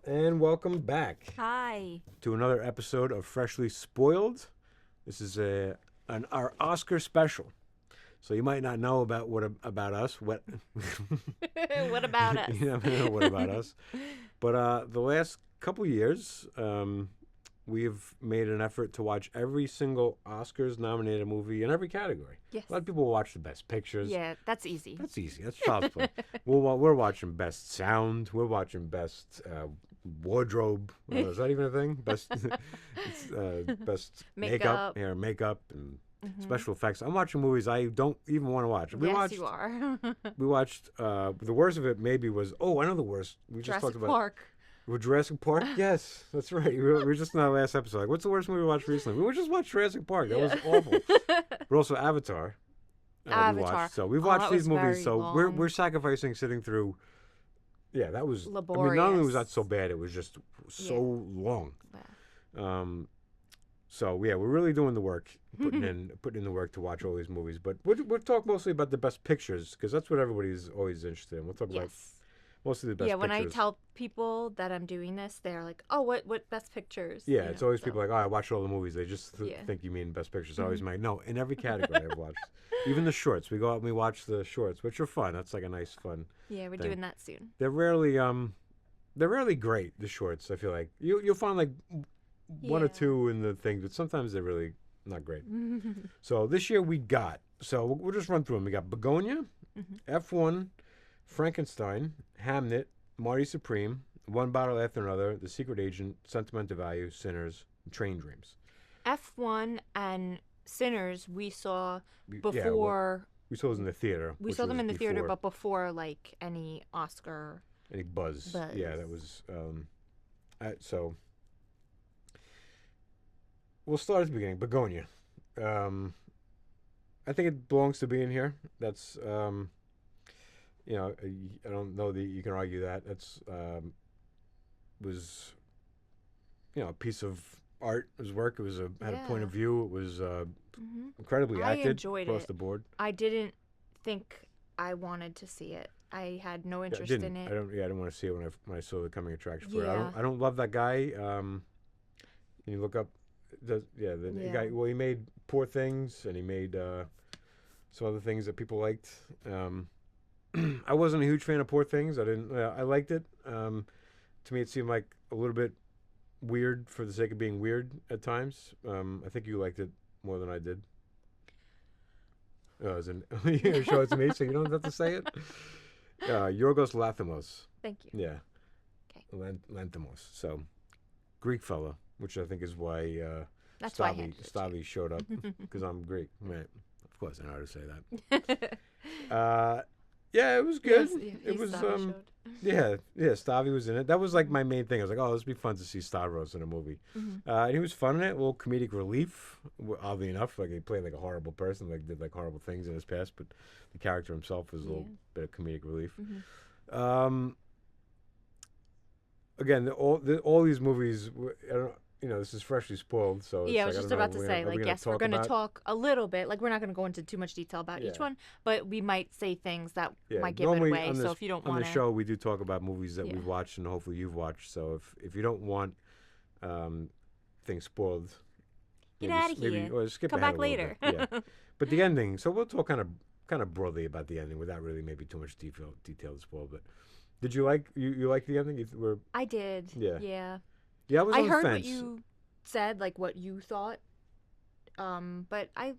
And welcome back Hi. to another episode of Freshly Spoiled. This is our Oscar special. So you might not know about us. What What about us? you never know what about us. But the last couple years, we've made an effort to watch every single Oscars nominated movie in every category. Yes. A lot of people will watch the best pictures. Yeah, that's easy. That's easy. That's child's play. We're watching best sound. We're watching best wardrobe. Is that even a thing? Best best Makeup. hair, makeup, and Mhm. special effects. I'm watching movies I don't even want to watch. Yes, you are. We watched the worst of it. Maybe was I know the worst. We just Jurassic talked about Park. Jurassic Park. Yes, that's right. We were just in our last episode. Like, what's the worst movie we watched recently? We just watched Jurassic Park. That was awful. But also Avatar. We Avatar. watched. So we've watched that these was movies. very So long. we're sacrificing sitting through. Yeah, that was. I mean, not only Laborious. was that so bad, it was just so long. Yeah. So yeah, we're really doing the work, putting in the work to watch all these movies. But we'll talk mostly about the best pictures because that's what everybody's always interested in. We'll talk about Yes. mostly the best Yeah, pictures. when I tell people that I'm doing this, they're like, "Oh, what best pictures?" Yeah, You it's know, always so. people like, oh, I watch all the movies. They just Yeah. think you mean best pictures. I always like, no, in every category I've watched. Even the shorts. We go out and we watch the shorts, which are fun. That's like a nice fun. Yeah, we're thing. doing that soon. They're rarely great, the shorts, I feel like. You'll find like one or Yeah. two in the thing, but sometimes they're really not great. So this year we'll just run through them. We got Begonia, F1, Frankenstein, Hamnet, Marty Supreme, One Bottle After Another, The Secret Agent, Sentimental Value, Sinners, and Train Dreams. F1 and Sinners we saw Yeah, before. we saw those in the theater. We which saw them was in the theater, before but before like any Oscar. any buzz. Yeah, that was. So we'll start at the beginning. Begonia. I think it belongs to be in here. That's I don't know that you can argue that. That's was a piece of art. It was work. It was had a point of view. It was incredibly I acted enjoyed across it. the board. I didn't think I wanted to see it. I had no I interest didn't. in it. I didn't want to see it when I saw the coming attraction for it. Yeah. I don't love that guy. You look up, the guy. Well, he made Poor Things, and he made some other things that people liked. I wasn't a huge fan of Poor Things. I didn't. I liked it. To me, it seemed like a little bit weird for the sake of being weird at times. I think you liked it more than I did. Oh, you show it to me, so you don't have to say it. Yorgos Lanthimos. Thank you. Yeah. Okay. Lanthimos. So, Greek fella, which I think is why That's why I handed it to Stavi showed up, because I'm Greek. Right. Of course, I know how to say that. Yeah, it was good. It was yeah, Stavi was in it. That was like my main thing. I was like, oh, this would be fun to see Stavros in a movie. And he was fun in it. A little comedic relief, oddly enough. Like he played like a horrible person, like did like horrible things in his past, but the character himself was a little bit of comedic relief. Again, all these movies, I don't. This is freshly spoiled, so it's Yeah, I like, was I just don't know, about to say, are we like, gonna yes, we're talk going to about- talk a little bit. Like, we're not going to go into too much detail about each Yeah. one, but we might say things that Yeah, might give it normally away. on So this- if you don't on want the to, show, we do talk about movies that Yeah. we've watched and hopefully you've watched. So if you don't want things spoiled, Get maybe- outta maybe, here. or skip Come ahead back a little later. bit. Yeah. But the ending. So we'll talk kind of broadly about the ending without really maybe too much detail to spoil. But did you like the ending? I did. Yeah. Yeah. Yeah, I was I on the heard fence. what you said, like what you thought. But I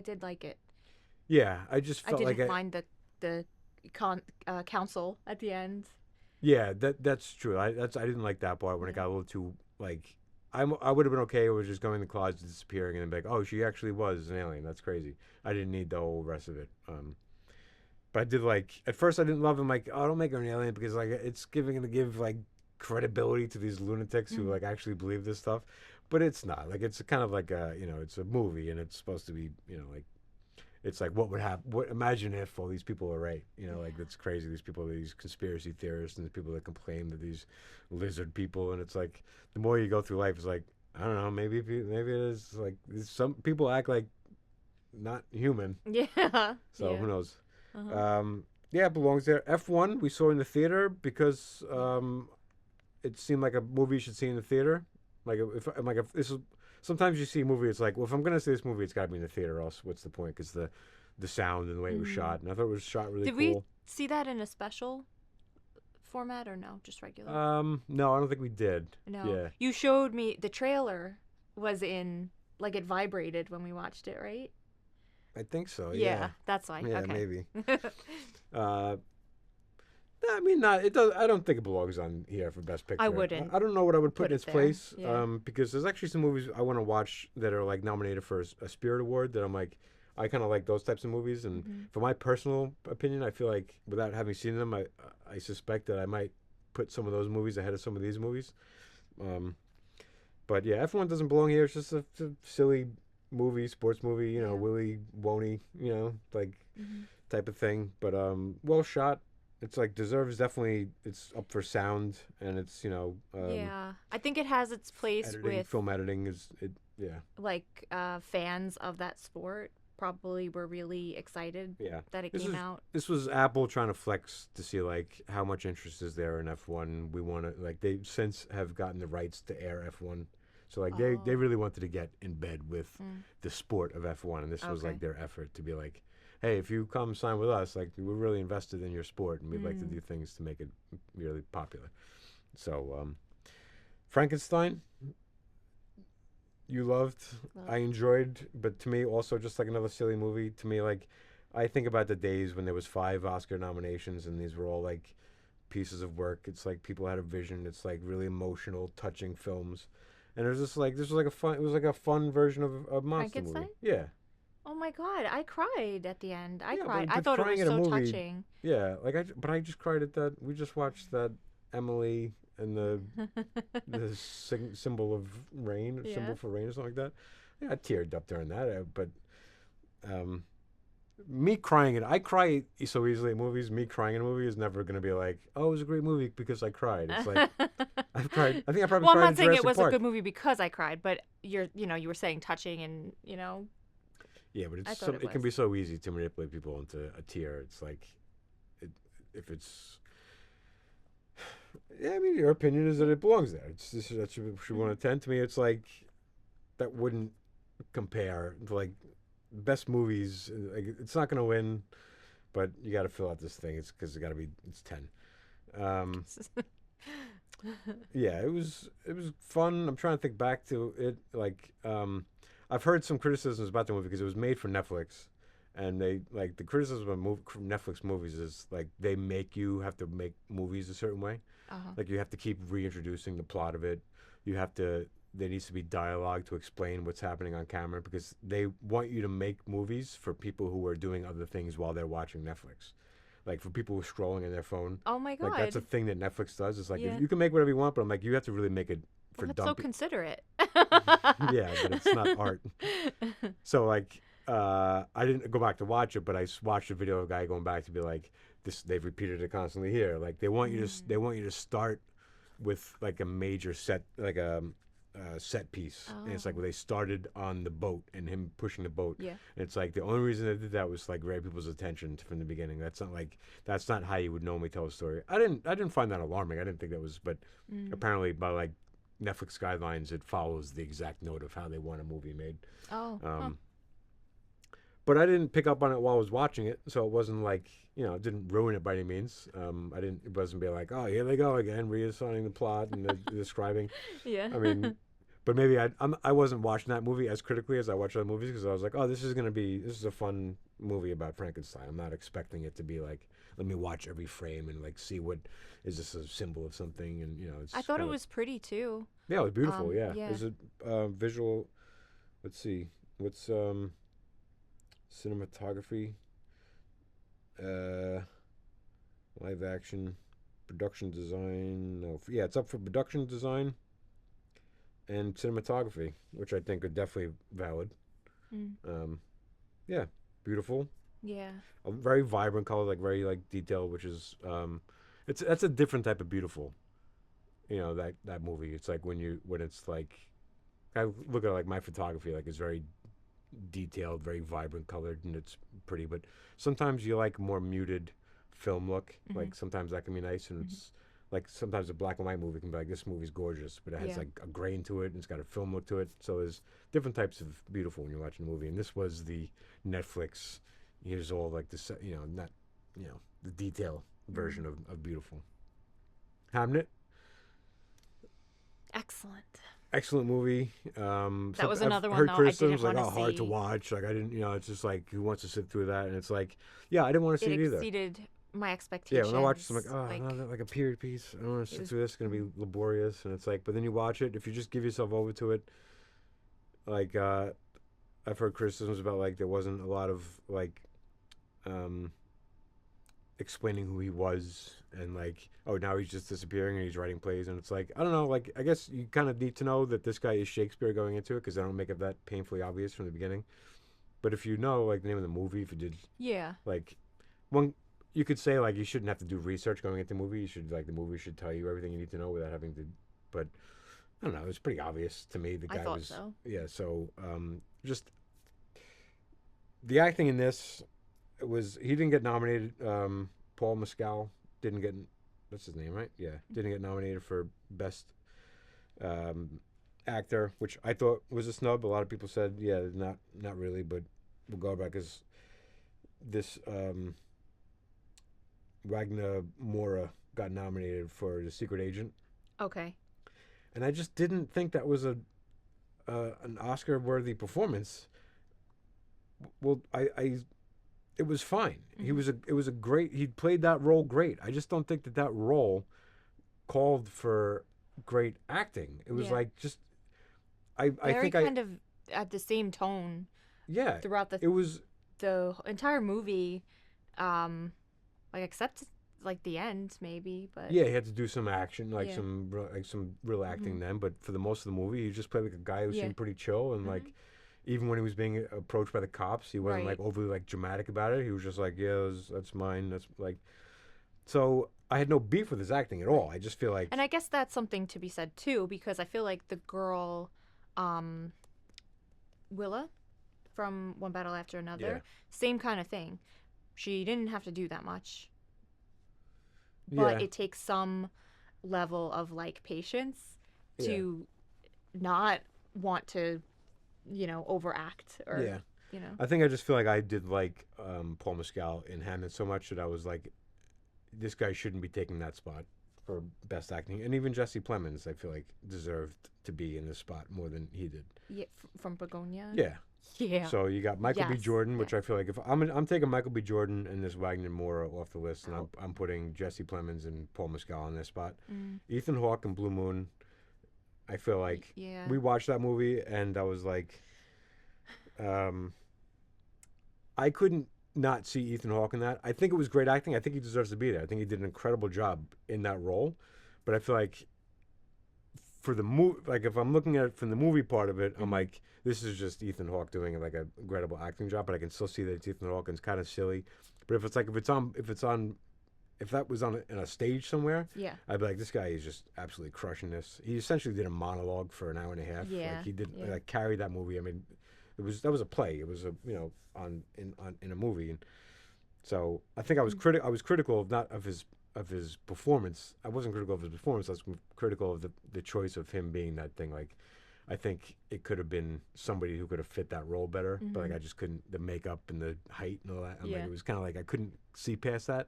did like it. Yeah, I just I felt didn't like mind the council at the end. Yeah, that's true. I didn't like that part when it got a little too like. I would have been okay with just going in the closet, disappearing, and then be like, oh, she actually was an alien. That's crazy. I didn't need the whole rest of it. But I did like at first I didn't love him. Like, oh, don't make her an alien because like it's giving to give like credibility to these lunatics who like actually believe this stuff. But it's not. Like it's kind of like it's a movie and it's supposed to be like. It's like what would happen. Imagine if all these people are right? Like that's crazy. These people, these conspiracy theorists, and the people that complain that these lizard people. And it's like the more you go through life, it's like I don't know. Maybe it is like some people act like not human. Yeah. So yeah. who knows? Uh-huh. Yeah, it belongs there. F1 we saw in the theater because it seemed like a movie you should see in the theater. Like if this is sometimes you see a movie, it's like, well, if I'm gonna see this movie, it's got to be in the theater. Else, what's the point? Because the sound and the way it was Mm. shot, and I thought it was shot really Did we cool. see that in a special format or no? Just regular? No, I don't think we did. No. Yeah, You showed me the trailer was in like it vibrated when we watched it, right? I think so. Yeah, Yeah, that's why. yeah, Okay. maybe. Uh, I mean, not it does. I don't think it belongs on here for Best I Picture. wouldn't I don't know what I would put put in it its there. place. Yeah. Because there's actually some movies I want to watch that are like nominated for a Spirit Award that I'm like, I kind of like those types of movies. And Hmm. for my personal opinion, I feel like without having seen them, I suspect that I might put some of those movies ahead of some of these movies. Um, but yeah, F1 doesn't belong here. It's just a silly movie, sports movie. You know, Yeah. Willy Woney. You know, like Hmm. type of thing. But well shot. It's like deserves definitely. It's up for sound and it's Yeah. I think it has its place editing. with Film editing is it. Yeah, like fans of that sport probably were really excited yeah. that it This came is out. this was Apple trying to flex to see like how much interest is there in F1. We want to like they since have gotten the rights to air F1. So like they Oh. really wanted to get in bed with Mm. the sport of F1 and this was Okay. like their effort to be like, hey, if you come sign with us, like we're really invested in your sport and we'd like to Mm. do things to make it really popular. So Frankenstein, you loved, I Loved. enjoyed, but to me also just like another silly movie. To me, like I think about the days when there was 5 Oscar nominations and these were all like pieces of work. It's like people had a vision. It's like really emotional, touching films, and it was just like this was like a fun. It was like a fun version of a monster Frankenstein? movie. Yeah, Oh my god, I cried at the end. I yeah, cried. I but thought it crying was at a so movie, touching. yeah, like but I just cried at that. We just watched that Emily and the symbol of rain, Yeah. symbol for rain or something like that. Yeah, I teared up during that, but um, me crying I cry so easily in movies. Me crying in a movie is never gonna be like, oh, it was a great movie because I cried. It's like I've cried. I think I probably Well, I'm cried not in saying it Jurassic was a Park. good movie because I cried, but you were saying touching and, Yeah, but I it's thought so it it can was. be so easy to manipulate people into a tear. It's like, it, if it's, yeah, I mean, your opinion is that it belongs there. It's this that should Mhm. 1 to 10. To me, it's like that wouldn't compare to like best movies. Like, it's not gonna win, but you got to fill out this thing. It's because it got to be. It's 10. Um, yeah, it was fun. I'm trying to think back to it. Like, I've heard some criticisms about the movie because it was made for Netflix, and they like the criticism of Netflix movies is like they make you have to make movies a certain way. Uh-huh. Like you have to keep reintroducing the plot of it. You have to. There needs to be dialogue to explain what's happening on camera because they want you to make movies for people who are doing other things while they're watching Netflix. Like for people who are scrolling in their phone, Oh my like that's a god. thing that Netflix does. It's like if Yeah. you can make whatever you want, but I'm like you have to really make it Well, for that's so dumb. considerate. Yeah, but it's not art. So like, I didn't go back to watch it, but watched a video of a guy going back to be like, this. They've repeated it constantly here. Like they want you to Mm. they want you to start with like a major set, like a set piece, and it's like Oh. where they started on the boat and him pushing the boat. Yeah. And it's like the only reason they did that was like grab people's attention from the beginning. That's not how you would normally tell a story. I didn't find that alarming. I didn't think that was, but Mm. apparently by like Netflix guidelines, it follows the exact note of how they want a movie made. Oh. Huh. Um, but I didn't pick up on it while I was watching it, so it wasn't like it didn't ruin it by any means. I didn't. It wasn't be like, oh, here they go again, reassigning the plot and describing. Yeah. I mean, but maybe I wasn't watching that movie as critically as I watch other movies because I was like, oh, this is a fun movie about Frankenstein. I'm not expecting it to be like, let me watch every frame and like see what is this a symbol of something, and I it's thought it kind of was pretty too. yeah, it was beautiful. Yeah, Yeah. is it visual? Let's see, what's cinematography, uh, live action, production design. No, yeah, it's up for production design and cinematography, which I think are definitely valid. Mm. Um, yeah, beautiful, Yeah. a very vibrant color, like very like detailed, which is it's that's a different type of beautiful. That movie. It's like when it's like I look at like my photography, like it's very detailed, very vibrant colored, and it's pretty. But sometimes you like more muted film look. Mhm. Like sometimes that can be nice, and Mhm. it's like sometimes a black and white movie can be like this movie's gorgeous, but it has Yeah. like a grain to it and it's got a film look to it. So there's different types of beautiful when you're watching a movie, and this was the Netflix. Here's all like the not the detail version of beautiful. Hamnet, Excellent. excellent movie. That was I've another one heard though I criticisms didn't like, want to oh, hard to see. watch. Like I didn't, it's just like who wants to sit through that? And it's like, yeah, I didn't want to It see it either. exceeded my Yeah, when I watch this, I'm like, expectations. oh, Like another like a period piece. I don't want to it sit was. through this. It's gonna be Mm. laborious, and it's like, but then you watch it. If you just give yourself over to it, like I've heard criticisms about like there wasn't a lot of like um, explaining who he was, and like, oh, now he's just disappearing and he's writing plays, and it's like, I don't know, like I guess you kind of need to know that this guy is Shakespeare going into it because they don't make it that painfully obvious from the beginning. But if you know like the name of the movie, if you did Yeah. like one, you could say like you shouldn't have to do research going into the movie. You should like the movie should tell you everything you need to know without having to. But I don't know. It's pretty obvious to me. The I guy thought was so. yeah. So just the acting in this was he didn't get nominated. Paul Mescal didn't get. That's his name, right? Yeah, didn't get nominated for best um, actor, which I thought was a snub. A lot of people said, yeah, not really, but we'll go back because this Wagner Mora got nominated for The Secret Agent, Okay. and I just didn't think that was a an Oscar worthy performance. Well, I it was fine. Mm-hmm. It was a great. He played that role great. I just don't think that role called for great acting. It was Yeah. like just I Very think I kind of at the same tone yeah. throughout It was the entire movie. Um, like except like the end maybe, but yeah. He had to do some action, like yeah. some real acting Mm-hmm. then. But for the most of the movie, he just played like a guy who Yeah. seemed pretty chill and Mm-hmm. like even when he was being approached by the cops, he wasn't Right. like overly like dramatic about it. He was just like, yeah, that's mine. That's like so. I had no beef with his acting at all. Right. I just feel And like I guess that's something to be said too, because I feel like the girl, um, Willa from One Battle After yeah, Another, same kind of thing. She didn't have to do that much, but yeah, it takes some level of like patience yeah, to not want to, overact or, yeah. you know. I think I just feel like I did like Paul Mescal in Hamnet so much that I was like, this guy shouldn't be taking that spot for best acting, and even Jesse Plemons, I feel like deserved to be in this spot more than he did. Yeah, from Begonia. Yeah. Yeah. So you got Michael B. Yes. Jordan, Yes. which I feel like if I'm taking Michael B. Jordan and this Wagner Moore off the list, and Out. I'm putting Jesse Plemons and Paul Mescal on this spot. Mm. Ethan Hawke and Blue Moon. I feel like Yeah. we watched that movie and I was like, I couldn't not see Ethan Hawke in that. I think it was great acting. I think he deserves to be there. I think he did an incredible job in that role. But I feel like for the movie, like if I'm looking at it from the movie part of it, I'm Mhm. like, this is just Ethan Hawke doing like a incredible acting job. But I can still see that it's Ethan Hawke and it's kind of silly. But if that was on in a stage somewhere, Yeah. I'd be like, this guy is just absolutely crushing this. He essentially did a monologue for an hour and a half. Yeah. Like he did Yeah. like carry that movie. I mean, that was a play. It was a in a movie, and so I think I was critical of not of his performance. I wasn't critical of his performance. I was critical of the choice of him being that thing. Like, I think it could have been somebody who could have fit that role better. But like Mhm. I just couldn't. The makeup and the height and all that. I'm like, Yeah. it was kind of like I couldn't see past that.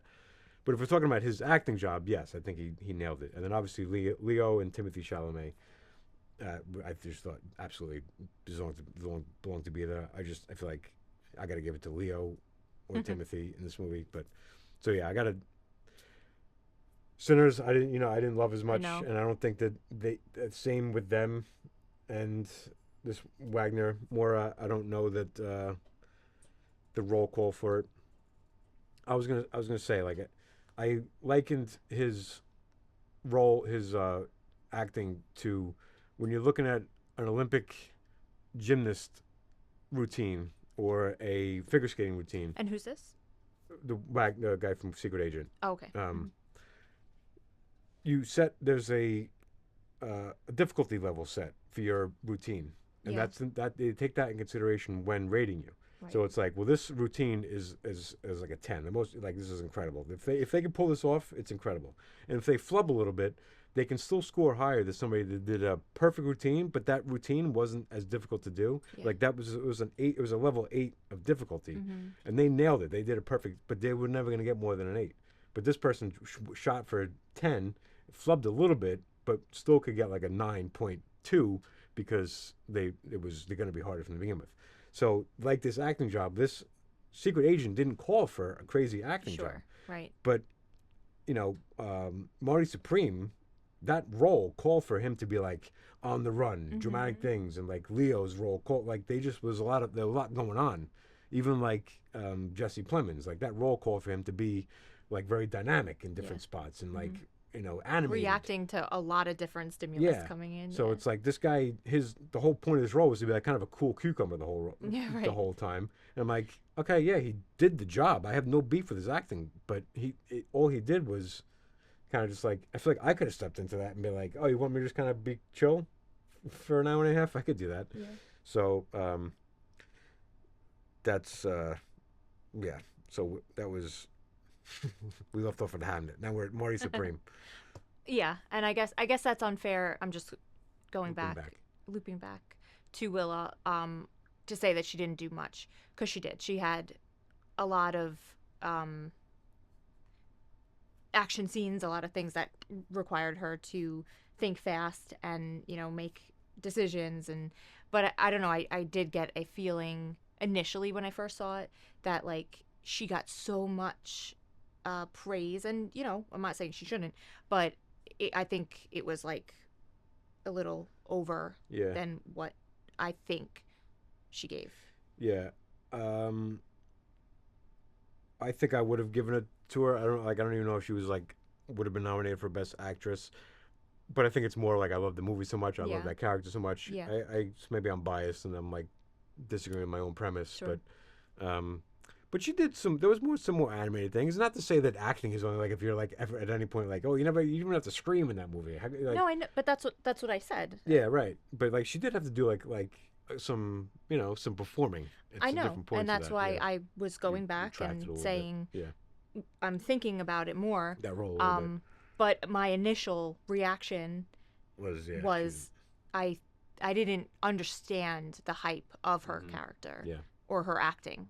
But if we're talking about his acting job, yes, I think he nailed it. And then obviously Leo and Timothy Chalamet, I just thought absolutely belong to be there. I feel like I got to give it to Leo or Timothy in this movie. But so yeah, I got to Sinners. I didn't love as I much, know. and I don't think that same with them and this Wagner Mora. I don't know that the roll call for it. I was gonna say like I likened his his acting to when you're looking at an Olympic gymnast routine or a figure skating routine. And who's this? The guy from Secret Agent. Oh, okay. Um, you set there's a difficulty level set for your routine, and Yeah. that they take that in consideration when rating you. Right. So it's like, well, this routine is like a 10. The most like this is incredible. If they can pull this off, it's incredible. And if they flub a little bit, they can still score higher than somebody that did a perfect routine, but that routine wasn't as difficult to do. Yeah. Like that was it was an 8. It was a level 8 of difficulty, Mhm. and they nailed it. They did it perfect, but they were never going to get more than an 8. But this person shot for a 10, flubbed a little bit, but still could get like a 9.2 because they're going to be harder from the begin with. So like this acting job, this secret agent didn't call for a crazy acting job, Sure. Right. but Marty Supreme, that role called for him to be like on the run, dramatic Mhm. things, and like Leo's role called like they just was there was a lot going on. Even like Jesse Plemons, like that role called for him to be like very dynamic in Yeah. different spots and like Mhm. animated. Reacting to a lot of different stimulus Yeah. coming in. So Yeah. it's like this guy, the whole point of this role was to be like kind of a cool cucumber Yeah. the Right. whole time. And I'm like, okay, yeah, he did the job. I have no beef with his acting, but all he did was kind of just like I feel like I could have stepped into that and be like, oh, you want me to just kind of be chill for an hour and a half? I could do that. Yeah. So that's yeah. So that was we left off at Hamnet. Now we're at Marty Supreme. Yeah. And I guess that's unfair. I'm just going Looking back, back. looping back to Willa. To say that she didn't do much because she did. She had a lot of um action scenes, a lot of things that required her to think fast and make decisions. And but I don't know, I did get a feeling initially when I first saw it that like she got so much praise. And I'm not saying she shouldn't, but I think it was like a little over Yeah. than what I think she gave. Yeah. I think I would have given it to her. I don't even know if she was like would have been nominated for best actress. But I think it's more like I love the movie so much. I love Yeah. that character so much. Yeah. Maybe I'm biased and I'm like disagreeing with my own premise, Sure. um, but she did some. There was some more animated things. Not to say that acting is only like if you're like ever at any point like, oh, you even have to scream in that movie. Like, No, I know, but that's what I said. yeah, right. But like she did have to do like some some performing at I some know, different and points of that's that. why Yeah, I was you going back retracted and a little bit. saying Yeah, I'm thinking about it more. that role a little bit Um, but my initial reaction was was I I didn't understand the hype of her Mhm. character Yeah. or her acting.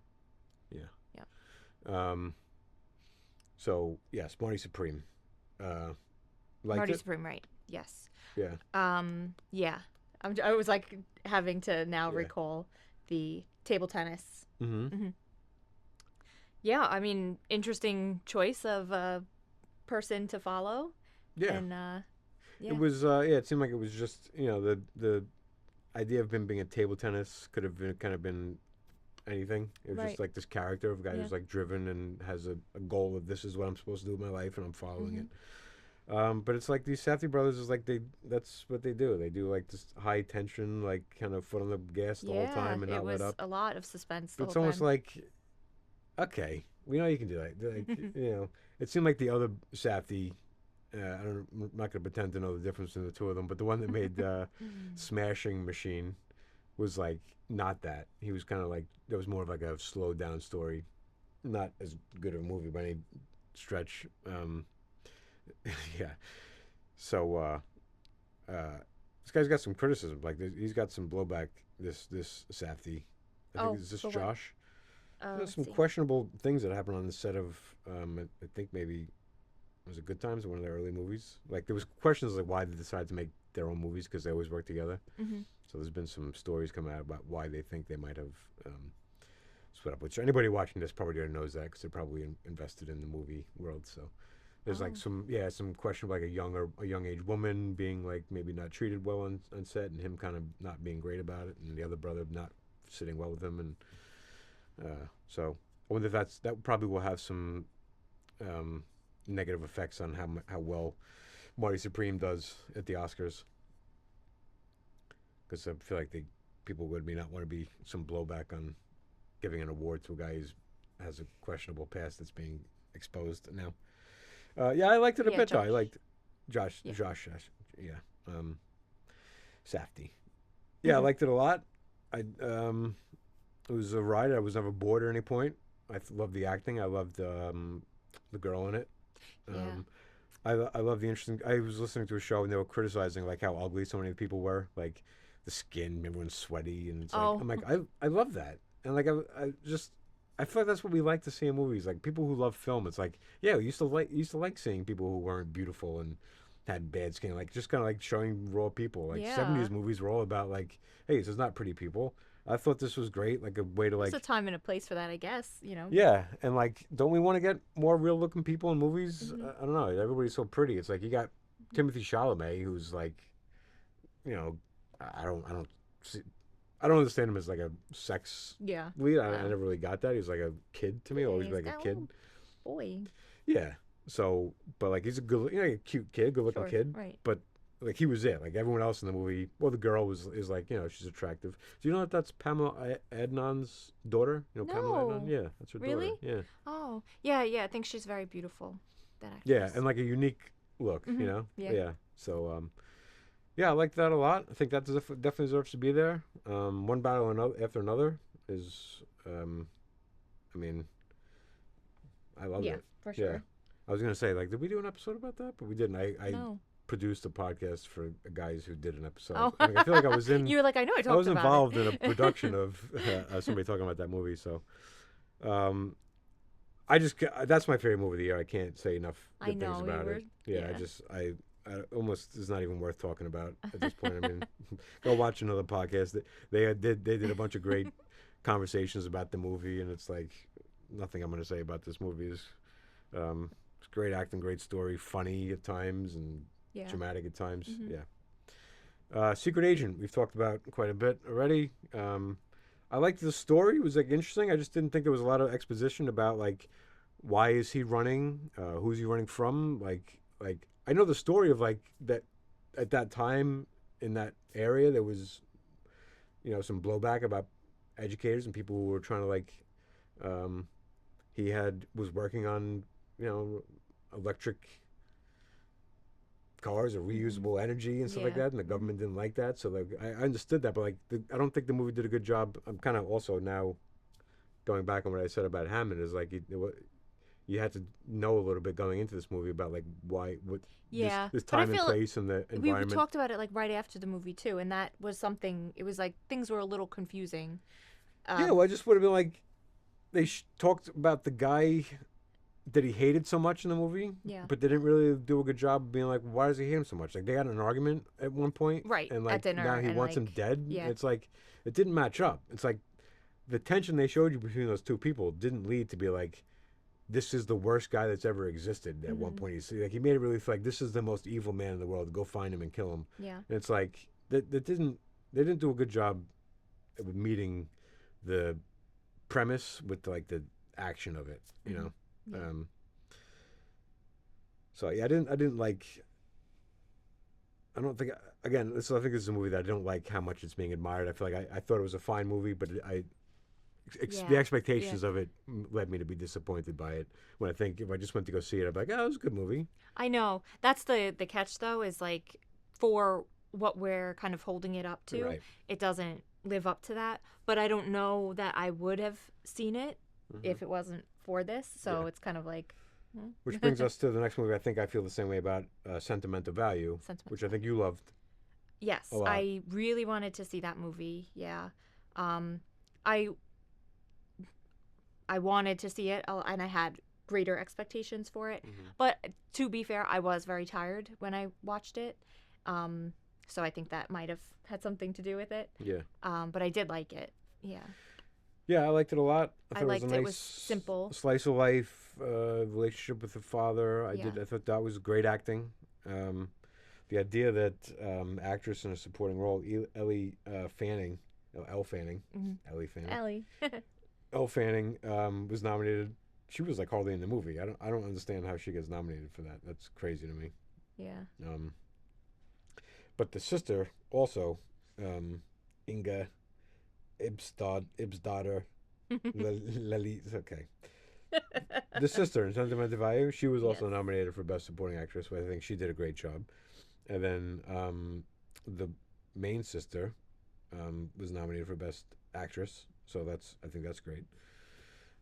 Yeah. Yeah. So yes, Marty Supreme. Liked Marty it. Supreme, right? Yes. Yeah. Yeah. I was like having to now Yeah. recall the table tennis. Mm-hmm. Hmm. Yeah, I mean, interesting choice of a person to follow. Yeah. And It yeah. was. Yeah. It seemed like it was just the idea of him being a table tennis could have kind of been anything. It was just Right. like this character of a guy Yeah. who's like driven and has a goal of this is what I'm supposed to do with my life and I'm following Hmm. it. But it's like these Safdie brothers is like that's what they do. They do like this high tension, like kind of foot on the gas the whole Yeah, time and it not let was up. a lot of suspense But the it's whole almost time. like okay, we know you can do that. Like it seemed like the other Safdie. I'm not going to pretend to know the difference in the two of them, but the one that made Smashing Machine was like not that. He was kind of like there was more of like a slowed down story, not as good of a movie by any stretch. Yeah. So this guy's got some criticism. Like he's got some blowback. This Safdie. I think Oh, is this for what? Josh. There's Let's some see. questionable things that happened on the set of. I think maybe was it Good Times, one of their early movies. Like there was questions like why they decided to make their own movies because they always work together. Hmm. So there's been some stories coming out about why they think they might have split up. Which anybody watching this probably already knows that because they're probably invested in the movie world. So there's like Oh. some question like a young age woman being like maybe not treated well on set and him kind of not being great about it and the other brother not sitting well with him and so I wonder if that probably will have some negative effects on how well Marty Supreme does at the Oscars because I feel like people would not want to be some blowback on giving an award to a guy who has a questionable past that's being exposed now. Yeah, I liked it a Yeah, bit though. I Josh. liked Josh, Yeah. yeah, Safdie. Yeah, I liked it a lot. I It was a ride. I was never bored at any point. Loved the acting. I loved the girl in it. Yeah. Um, I love the interesting. I was listening to a show and they were criticizing like how ugly so many people were, like the skin, everyone's sweaty, and it's like Oh, I'm like I love that, and like I just I feel like that's what we like to see in movies. Like people who love film, it's like yeah, we used to like seeing people who weren't beautiful and had bad skin, like just kind of like showing raw people. Like yeah. '70s movies were all about like hey, this is not pretty people. I thought this was great, like a way to There's a like time and a place for that, I guess. You know. yeah, and like, don't we want to get more real looking people in movies? Hmm. I don't know. Everybody's so pretty. It's like you got Timothy Chalamet, who's like, you know, I don't, see, I don't understand him as like a sex Yeah. lead. I Wow. never really got that. He's like a kid to me, Yeah, always he's like a got a kid. little boy. Yeah. So, but like he's a good, you know, a cute kid, good looking Sure. kid. Right. But like he was it. Like everyone else in the movie, well, the girl was is like you know she's attractive. Do you know that that's Pamela Adnon's daughter? You know Pamela Adnon? No. Yeah, that's her daughter. Really? Yeah. Oh. Yeah. Yeah. I think she's very beautiful. That Yeah, actress. and like a unique look, you Hmm. know. Yeah. Yeah. So yeah, I like that a lot. I think that definitely deserves to be there. One battle after another is, I mean, I loved Yeah. it. For Yeah, sure. I was gonna say like, did we do an episode about that? But we didn't. I No. produced a podcast for guys who did an episode. Oh. And, like, I feel like I was in. You were like, I know I I was talked about involved in a production it. of somebody talking about that movie. So, um, I just that's my favorite movie of the year. I can't say enough I good things know you about were. it. Yeah, Yeah. I almost is not even worth talking about at this point. I mean, go watch another podcast. They did a bunch of great conversations about the movie, and it's like nothing I'm going to say about this movie is it's great acting, great story, funny at times, and Yeah. dramatic at times. Hmm. Yeah. Secret Agent, we've talked about quite a bit already. I liked the story; it was like interesting. I just didn't think there was a lot of exposition about like why is he running, who's he running from. Like I know the story of like that at that time in that area there was you know some blowback about educators and people who were trying to like um, he had was working on you know electric cars or Hmm. reusable energy and stuff like Yeah. that, and the Hmm. government didn't like that. So like I understood that, but like I don't think the movie did a good job. I'm kind of also now going back on what I said about Hammond is like you had to know a little bit going into this movie about like why what Yeah. this But I time and feel place and the we environment. talked about it like right after the movie too, and that was something. It was like things were a little confusing. Yeah, Um. well, I just would have been like they talked about the guy that he hated so much in the movie, Yeah. but they didn't really do a good job of being like, why does he hate him so much? Like they had an argument at one point, Right. and At like now dinner he and wants him like. dead. Yeah. It's like it didn't match up. It's like the tension they showed you between those two people didn't lead to be like this is the worst guy that's ever existed. At one Hmm. point, he's like he made it really feel like this is the most evil man in the world. Go find him and kill him. Yeah. And it's like that didn't they didn't do a good job with meeting the premise with like the action of it. You Hmm. know. Yeah. Um, so yeah, I didn't like. I don't think again. I think this is a movie that I don't like how much it's being admired. I feel like I thought it was a fine movie, but the Yeah. Yeah. expectations of it led me to be disappointed by it. When I think if I just went to go see it, I'd be like, oh, it was a good movie. I know. That's the catch though is like for what we're kind of holding it up to, Right. it doesn't live up to that. But I don't know that I would have seen it Hmm. if it wasn't for this. Yeah. So it's kind of like Which brings us to the next movie. I think I feel the same way about Sentimental Value, which I sentimental. think you loved a Yes, lot. I really wanted to see that movie. Yeah. Um I I wanted to see it and I had greater expectations for it. Hmm. But to be fair, I was very tired when I watched it. Um so I think that might have had something to do with it. Yeah. But I did like it. Yeah. Yeah, I liked it a lot. I I thought it was a liked it was nice simple. slice of life relationship with the father. Yeah. I thought that was great acting. Um, the idea that actress in a supporting role, Ellie Fanning, Elle Fanning, Hmm. Ellie Fanning, Ellie. Elle Fanning was nominated. She was like hardly in the movie. I don't understand how she gets nominated for that. That's crazy to me. Yeah. Um, but the sister also, Inga Ibsdottir, Lali. Okay, the sister in Sentimental Value. She was Yes. also nominated for Best Supporting Actress. But I think she did a great job. And then the main sister was nominated for Best Actress. So I think that's great.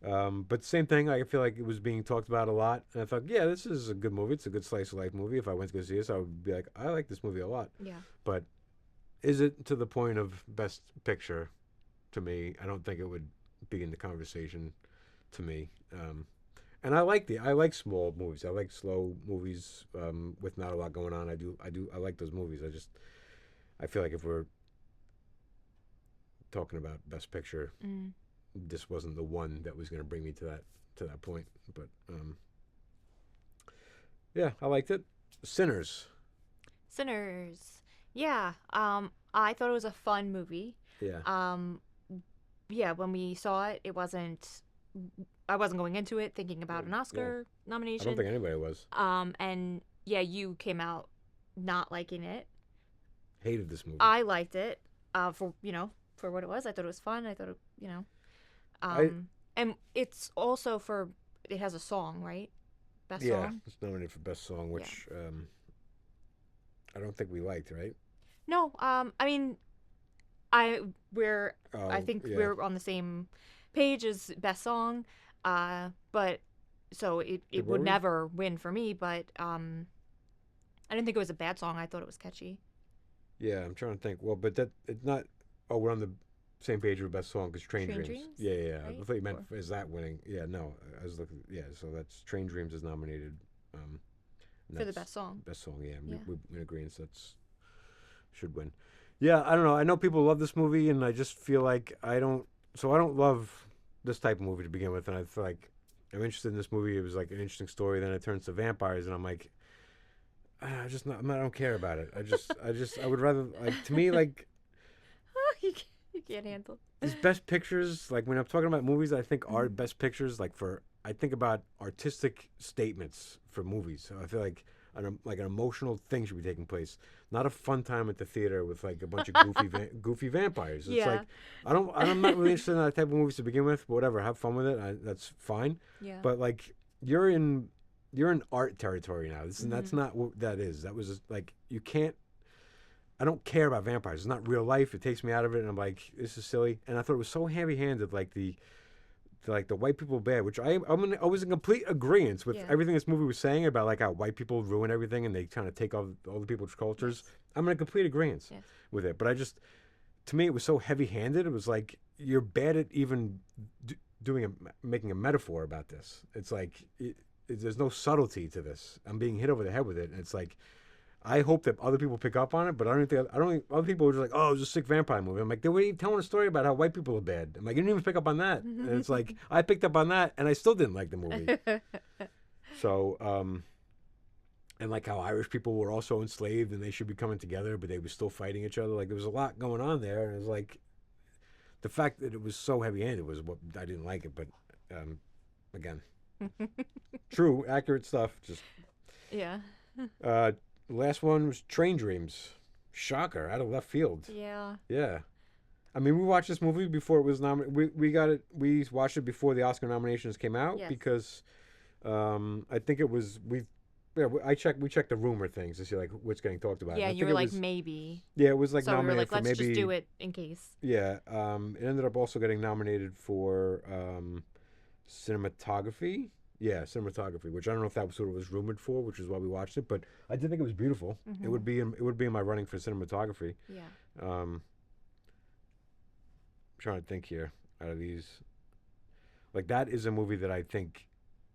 But same thing, I feel like it was being talked about a lot, and I thought, yeah, this is a good movie. It's a good slice of life movie. If I went to go see this, I would be like, I like this movie a lot. Yeah. But is it to the point of Best Picture? To me, I don't think it would be in the conversation. To me, and I like small movies. I like slow movies with not a lot going on. I like those movies. I feel like if we're talking about Best Picture, Mm. this wasn't the one that was going to bring me to that point. But yeah, I liked it. Sinners. Sinners. Yeah. I thought it was a fun movie. Yeah. Yeah, when we saw it, it wasn't. I wasn't going into it thinking about an Oscar I nomination. don't think anybody was. And yeah, you came out not liking it. Hated this movie. I liked it. For for what it was. I thought it was fun. I thought it. I And it's also for. It has a song, right? Best yeah, song. it's nominated for best song, which I don't think we liked, right? No. I mean, I Oh, think yeah. we're on the same page as best song. But so it Were would we? never win for me. But I didn't think it was a bad song. I thought it was catchy. Yeah, I'm trying to think. Well, but that it's not. Oh, we're on the same page with best song because Train Train Dreams. Dreams, Yeah, yeah, yeah. right? I thought you meant Or- is that winning? Yeah, no. I was looking. Yeah, so that's Train Dreams is nominated. And For the that's best song. best song. Yeah, Yeah. we agree. So that's should win. Yeah, I don't know. I know people love this movie, and I just feel like I don't. So I don't love this type of movie to begin with, and I feel like I'm interested in this movie. It was like an interesting story. Then it turns to vampires, and I'm like, I just not. I don't care about it. I would rather like to me like You can't handle. these best pictures. Like when I'm talking about movies, I think are best pictures. Like for I think about artistic statements for movies. So I feel like like an emotional thing should be taking place, not a fun time at the theater with like a bunch of goofy vampires. It's Yeah. like I'm not really interested in that type of movies to begin with. But whatever, have fun with it. That's fine. Yeah. But like you're in art territory now. That's not what that is. That was just, like you can't. I don't care about vampires. It's not real life. It takes me out of it, and I'm like, this is silly. And I thought it was so heavy-handed, like the white people bad, which I was in complete agreement with Yeah. everything this movie was saying about like how white people ruin everything and they kind of take all the people's cultures. Yes. I'm in complete agreement Yes. with it. But to me, it was so heavy-handed. It was like you're bad at even making a metaphor about this. It's like there's no subtlety to this. I'm being hit over the head with it, and it's like. I hope that other people pick up on it, but I don't think other people were just like, oh, it was a sick vampire movie. I'm like, they were even telling a story about how white people are bad. I'm like, you didn't even pick up on that. And it's like, I picked up on that, and I still didn't like the movie. So, and like how Irish people were also enslaved and they should be coming together, but they were still fighting each other. Like there was a lot going on there, and it was like, the fact that it was so heavy-handed was what I didn't like it. But again, true, accurate stuff. Just Yeah. last one was Train Dreams. Shocker, out of left field. Yeah. Yeah. I mean, we watched this movie before it was nominated. We got it. We watched it before the Oscar nominations came out Yes. because I think it was we checked the rumor things to see like what's getting talked about. Yeah, And I you think were it like was, maybe. yeah, it was like So we were nominated like, for let's maybe just do it in case. yeah. It ended up also getting nominated for cinematography. Yeah, cinematography, which I don't know if that was what it was rumored for, which is why we watched it. But I did think it was beautiful. It would be in my running for cinematography. Yeah. I'm trying to think here out of these. Like that is a movie that I think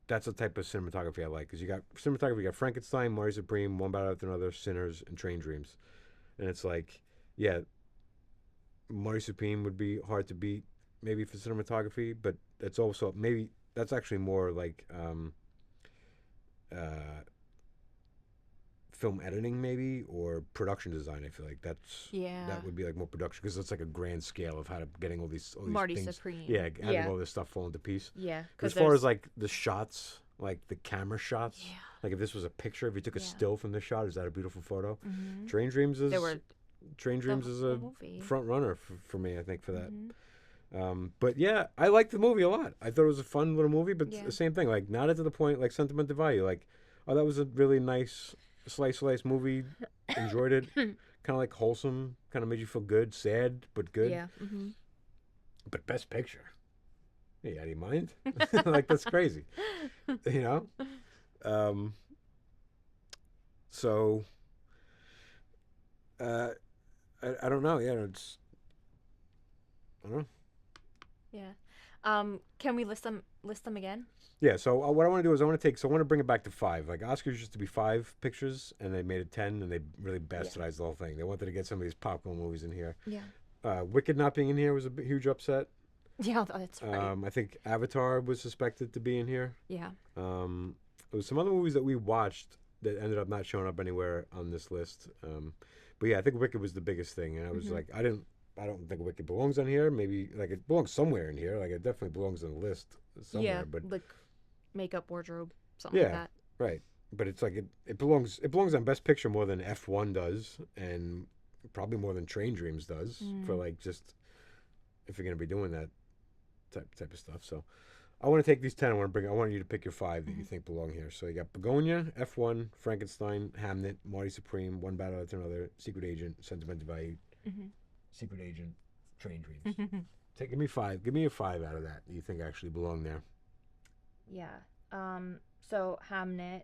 that's the type of cinematography I like. Because you got cinematography, you got Frankenstein, Mary Supreme, One Battle After Another, Sinners, and Train Dreams. And it's like, yeah, Mary Supreme would be hard to beat maybe for cinematography, but that's also maybe that's actually more like film editing maybe or production design. I feel like Yeah. that would be like more production because it's like a grand scale of how to getting all these Marty things. Supreme. Yeah, having Yeah. all this stuff fall into piece. Yeah. As far as like the shots, like the camera shots, Yeah. like if this was a picture, if you took a Yeah. still from this shot, is that a beautiful photo? Mhm. Train Dreams is There were Train Dreams is whole a movie. front runner for me. I think for that. Mhm. But yeah, I liked the movie a lot. I thought it was a fun little movie, but Yeah. the same thing, like not to the point like sentimental value. Like, oh, that was a really nice slice movie. Enjoyed it. Kind of like wholesome. Kind of made you feel good, sad but good. Yeah. Mhm. But Best Picture. Hey, out of your mind? Like that's crazy. You know. Um, so uh, I don't know. Yeah, it's I don't know. Yeah. Can we list them again? Yeah. So what I want to do is I want to take. So I want to bring it back to five. Like Oscars used to be five pictures, and they made it 10, and they really Yeah. bastardized the whole thing. They wanted to get some of these popcorn movies in here. Yeah. Wicked not being in here was a huge upset. Yeah, that's right. I think Avatar was suspected to be in here. Yeah. There was some other movies that we watched that ended up not showing up anywhere on this list. But yeah, I think Wicked was the biggest thing, and I was Hmm. like, I don't think Wicked belongs on here. Maybe like it belongs somewhere in here. Like it definitely belongs on the list Yeah, somewhere. But like makeup, wardrobe, something like yeah, that. right. But it's like it belongs on Best Picture more than F1 does, and probably more than Train Dreams does for Mm. like just if you're gonna be doing that type of stuff. So I want to take these 10. I want you to pick your five that you Hmm. think belong here. So you got Begonia, F1, Frankenstein, Hamnet, Marty Supreme, One Battle After Another, Secret Agent, Sentimental Value, Hmm. Secret Agent, Train Dreams. Give me five. Give me a five out of that you think actually belong there. Yeah. So Hamnet,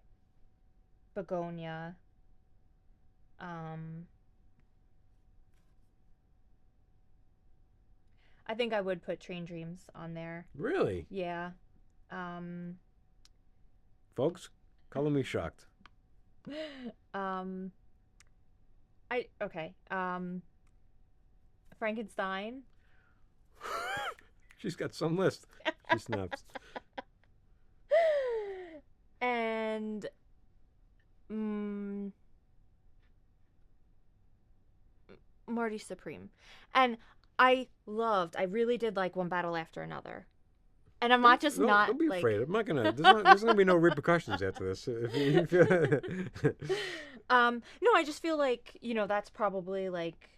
Begonia, um, I think I would put Train Dreams on there. Really, Yeah. Um, folks, color me shocked. um, I okay. Frankenstein She's got some list. She snaps. and mm, Marty Supreme. And I really did like One Battle After Another. And I'm not just not Don't be like afraid. I'm not gonna. There's gonna be no repercussions after this. If you, no, I just feel like, that's probably like,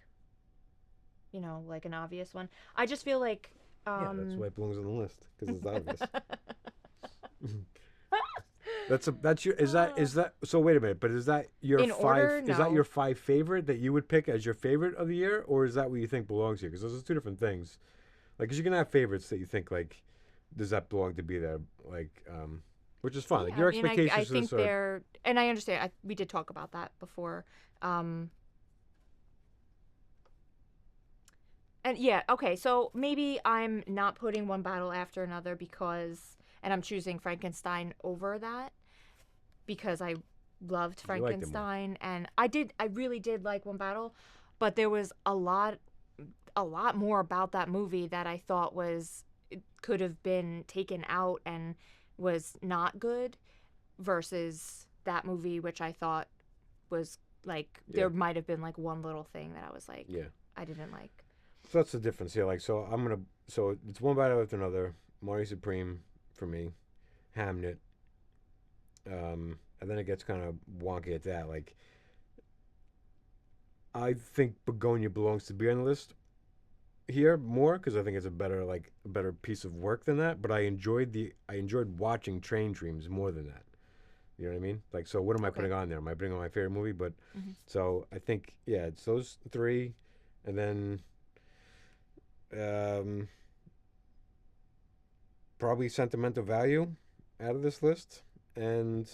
like an obvious one. I just feel like yeah, that's um why it belongs on the list because it's obvious. That's your is that so wait a minute, but is that your in five order, is that your no. five favorite that you would pick as your favorite of the year, or is that what you think belongs here? Because those are two different things. Like, 'cause you're gonna have favorites that you think like does that belong to be there, like which is fine. Yeah, Like I your mean, I expectations for think this are they're, and I understand. We did talk about that before. Um, and yeah, okay, so maybe I'm not putting One Battle After Another and I'm choosing Frankenstein over that because I loved you liked it more. Frankenstein, and I really did like One Battle, but there was a lot more about that movie that I thought could have been taken out and was not good versus that movie, which I thought was like Yeah, there might have been like one little thing that I was like yeah. I didn't like. So that's the difference here. Like, so it's one battle after another. Marty Supreme for me, Hamnet, and then it gets kind of wonky at that. Like, I think Begonia belongs to be on the list here more because I think it's a better piece of work than that. But I enjoyed watching Train Dreams more than that. You know what I mean? Like, so what am I Okay. putting on there? Am I putting on my favorite movie? But Hmm. so I think yeah, it's those three, and then um, probably Sentimental Value out of this list, and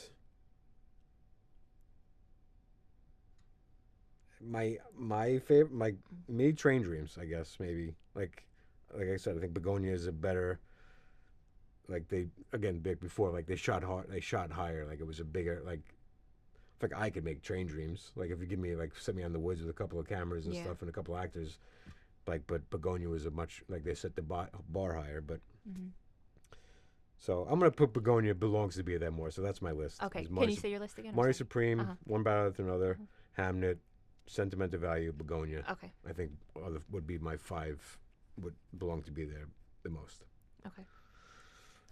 my favorite me Train Dreams, I guess maybe like I said, I think Begonia is a better like they again big before like they shot higher like it was a bigger like I could make Train Dreams like if you give me like set me on the woods with a couple of cameras and Yeah. stuff and a couple of actors like but Begonia was a much like they set the bar higher but Hmm. so I'm gonna put Begonia belongs to be there more so that's my list Okay. is Can you say your list again? I'm Marty sorry. Supreme Uh-huh. One Battle After Another Uh-huh. Hamnet Sentimental Value Begonia Okay. I think would be my five would belong to be there the most. Okay.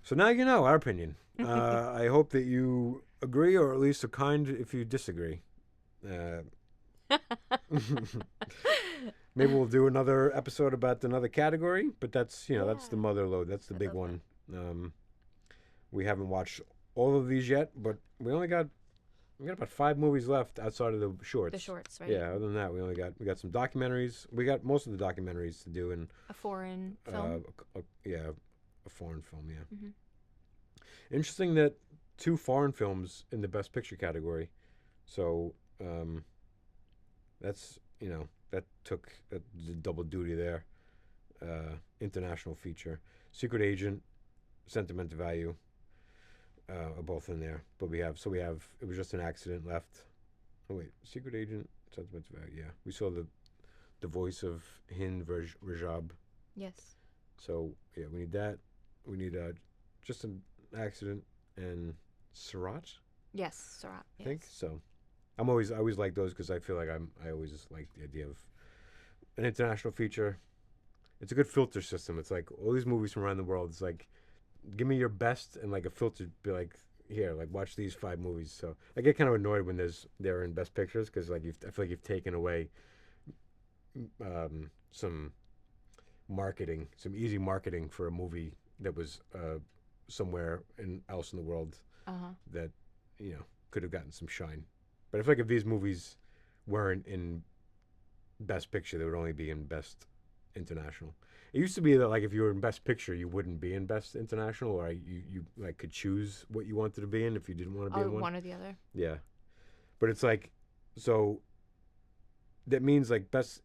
So now you know our opinion. I hope that you agree, or at least are kind if you disagree. Uh, maybe we'll do another episode about another category, but that's the Yeah. mother load. That's the I big love that. one. We haven't watched all of these yet, but we only got We got about 5 movies left outside of the shorts. The shorts, right? Yeah. Other than that, we got some documentaries. We got most of the documentaries to do, and A foreign film. yeah, a foreign film. Yeah. Hmm. Interesting that 2 foreign films in the Best Picture category. So that's that took that was a double duty there. International feature, Secret Agent, Sentimental Value, are both in there. But we have it was just an accident left. Oh wait, Secret Agent, Sentimental Value. Yeah, we saw the voice of Hind Rajab. Yes. So yeah, we need that. We need just an accident and Surat. Yes, Sarat. I Yes. think so. I always like those because I feel like I always just like the idea of an international feature. It's a good filter system. It's like all these movies from around the world. It's like give me your best and like a filter. Be like here, like watch these 5 movies. So I get kind of annoyed when they're in Best Pictures because like I feel like you've taken away some marketing, some easy marketing for a movie that was somewhere else in the world Uh huh. that could have gotten some shine. But I feel like if these movies weren't in Best Picture, they would only be in Best International. It used to be that like if you were in Best Picture, you wouldn't be in Best International, or you like could choose what you wanted to be in if you didn't want to be Oh, in one. one or the other. Yeah, but it's like so that means like Best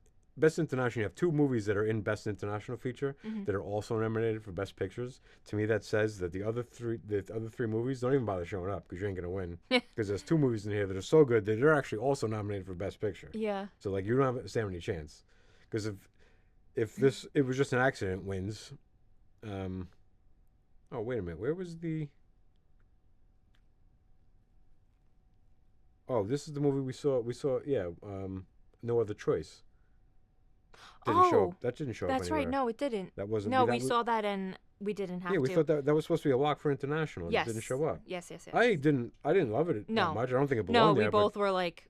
International. You have 2 movies that are in Best International Feature Hmm. that are also nominated for Best Pictures. To me, that says that the other three movies don't even bother showing up because you ain't gonna win. Because there's 2 movies in here that are so good that they're actually also nominated for Best Picture. Yeah. So like you don't stand any chance. Because if this it was just an accident wins. Oh wait a minute, where was the? Oh, this is the movie we saw. We saw yeah. No Other Choice. Didn't show Oh, up. That didn't show up that's right. anywhere. No, it didn't. That wasn't. No, That we was, saw that and we didn't have yeah, we to. thought that was supposed to be a lock for international. And Yes. it didn't show up. Yes, yes, yes. I didn't love it that No. much. I don't think it No, belonged we there. both were like,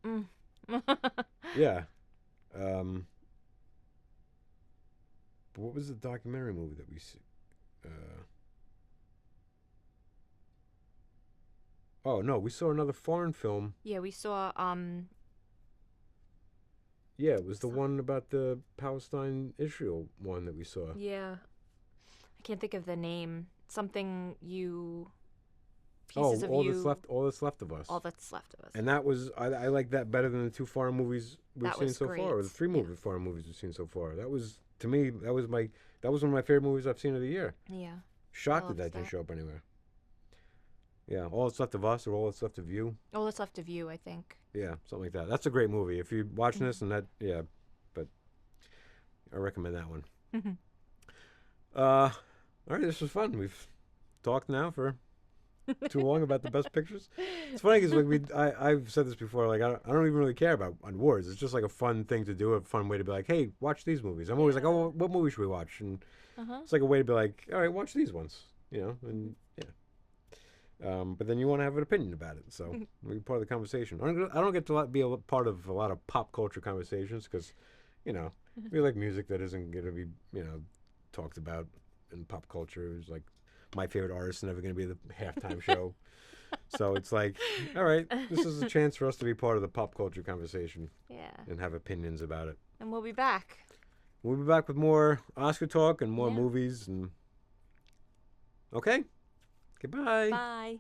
mm. But yeah. But what was the documentary movie that we see? Oh no, we saw another foreign film. Yeah, we saw Yeah, it was the one about the Palestine Israel one that we saw. yeah. I can't think of the name. Something you Oh, pieces of all you. that's left of us. All that's left of us. And that was I like that better than the 2 foreign movies we've That seen was so far, or great. the 3 Yeah. foreign movies we've seen so far. That was to me that was one of my favorite movies I've seen of the year. Yeah. Shocked that loved that didn't that. show up anywhere. Yeah, All That's Left of Us or All That's Left of You. All that's left of you, I think. Yeah, something like that. That's a great movie. If you're watching this and that, yeah, but I recommend that one. All right, this was fun. We've talked now for too long about the best pictures. It's funny because like I've said this before. Like I don't even really care about awards. It's just like a fun thing to do, a fun way to be like, hey, watch these movies. I'm always like, oh, what movie should we watch? And Uh-huh. it's like a way to be like, all right, watch these ones. And yeah. But then you want to have an opinion about it, so be part of the conversation. I don't get to be a part of a lot of pop culture conversations because, we like music that isn't going to be, talked about in pop culture. It's like my favorite artist is never going to be the halftime show. So it's like, all right, this is a chance for us to be part of the pop culture conversation Yeah. and have opinions about it. And we'll be back. We'll be back with more Oscar talk and more Yeah. movies. And okay, goodbye. Bye.